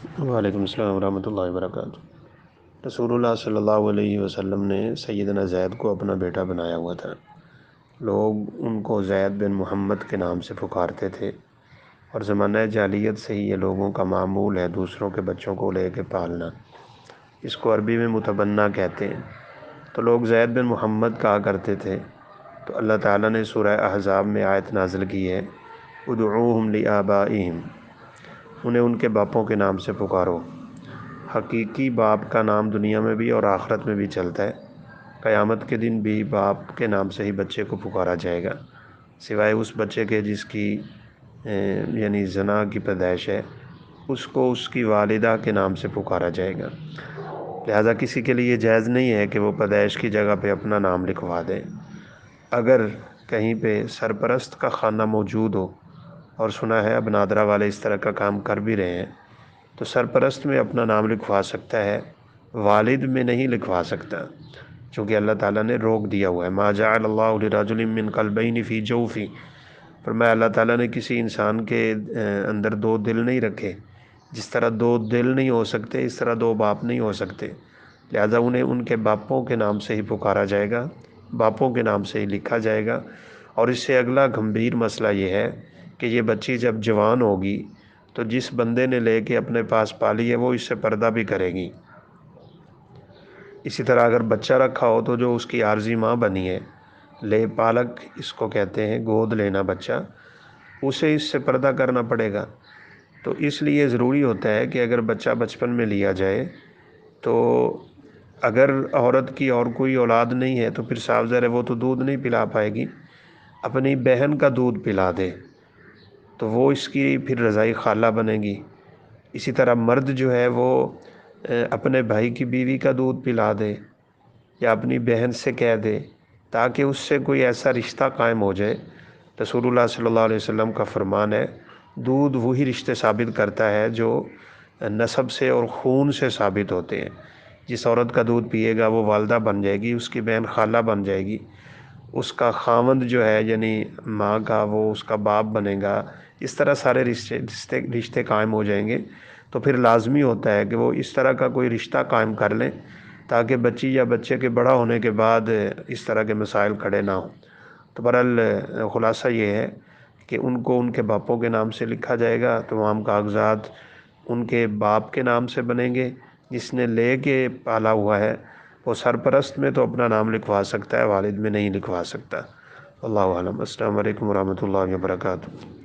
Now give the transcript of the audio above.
وعلیکم السلام ورحمۃ اللہ وبرکاتہ۔ رسول اللہ صلی اللہ علیہ وسلم نے سیدنا زید کو اپنا بیٹا بنایا ہوا تھا۔ لوگ ان کو زید بن محمد کے نام سے پکارتے تھے، اور زمانہ جاہلیت سے ہی یہ لوگوں کا معمول ہے دوسروں کے بچوں کو لے کے پالنا۔ اس کو عربی میں متبنہ کہتے ہیں۔ تو لوگ زید بن محمد کہا کرتے تھے، تو اللہ تعالیٰ نے سورہ احزاب میں آیت نازل کی ہے، ادعوہم لآبائہم، انہیں ان کے باپوں کے نام سے پکارو۔ حقیقی باپ کا نام دنیا میں بھی اور آخرت میں بھی چلتا ہے۔ قیامت کے دن بھی باپ کے نام سے ہی بچے کو پکارا جائے گا، سوائے اس بچے کے جس کی یعنی زنا کی پیدائش ہے، اس کو اس کی والدہ کے نام سے پکارا جائے گا۔ لہذا کسی کے لیے جائز نہیں ہے کہ وہ پیدائش کی جگہ پہ اپنا نام لکھوا دے۔ اگر کہیں پہ سرپرست کا خانہ موجود ہو، اور سنا ہے اب نادرا والے اس طرح کا کام کر بھی رہے ہیں، تو سرپرست میں اپنا نام لکھوا سکتا ہے، والد میں نہیں لکھوا سکتا، چونکہ اللہ تعالیٰ نے روک دیا ہوا ہے۔ ما جعل اللہ لرجل من قلبین فی جوفی، فرمایا اللہ تعالیٰ نے کسی انسان کے اندر دو دل نہیں رکھے۔ جس طرح دو دل نہیں ہو سکتے، اس طرح دو باپ نہیں ہو سکتے، لہذا انہیں ان کے باپوں کے نام سے ہی پکارا جائے گا، باپوں کے نام سے ہی لکھا جائے گا۔ اور اس سے اگلا گمبھیر مسئلہ یہ ہے کہ یہ بچی جب جوان ہوگی تو جس بندے نے لے کے اپنے پاس پالی ہے وہ اس سے پردہ بھی کرے گی۔ اسی طرح اگر بچہ رکھا ہو تو جو اس کی عارضی ماں بنی ہے، لے پالک اس کو کہتے ہیں، گود لینا بچہ، اسے اس سے پردہ کرنا پڑے گا۔ تو اس لیے ضروری ہوتا ہے کہ اگر بچہ بچپن میں لیا جائے، تو اگر عورت کی اور کوئی اولاد نہیں ہے تو پھر صاف ظاہر ہے وہ تو دودھ نہیں پلا پائے گی، اپنی بہن کا دودھ پلا دے تو وہ اس کی پھر رضائی خالہ بنے گی۔ اسی طرح مرد جو ہے وہ اپنے بھائی کی بیوی کا دودھ پلا دے یا اپنی بہن سے کہہ دے، تاکہ اس سے کوئی ایسا رشتہ قائم ہو جائے۔ رسول اللہ صلی اللہ علیہ وسلم کا فرمان ہے، دودھ وہی رشتے ثابت کرتا ہے جو نسب سے اور خون سے ثابت ہوتے ہیں۔ جس عورت کا دودھ پیے گا وہ والدہ بن جائے گی، اس کی بہن خالہ بن جائے گی، اس کا خاوند جو ہے یعنی ماں کا وہ اس کا باپ بنے گا۔ اس طرح سارے رشتے قائم ہو جائیں گے۔ تو پھر لازمی ہوتا ہے کہ وہ اس طرح کا کوئی رشتہ قائم کر لیں، تاکہ بچی یا بچے کے بڑا ہونے کے بعد اس طرح کے مسائل کھڑے نہ ہوں۔ تو بہرحال خلاصہ یہ ہے کہ ان کو ان کے باپوں کے نام سے لکھا جائے گا، تمام کاغذات ان کے باپ کے نام سے بنیں گے۔ جس نے لے کے پالا ہوا ہے وہ سرپرست میں تو اپنا نام لکھوا سکتا ہے، والد میں نہیں لکھوا سکتا۔ اللہ عالم۔ السلام علیکم ورحمۃ اللہ وبرکاتہ۔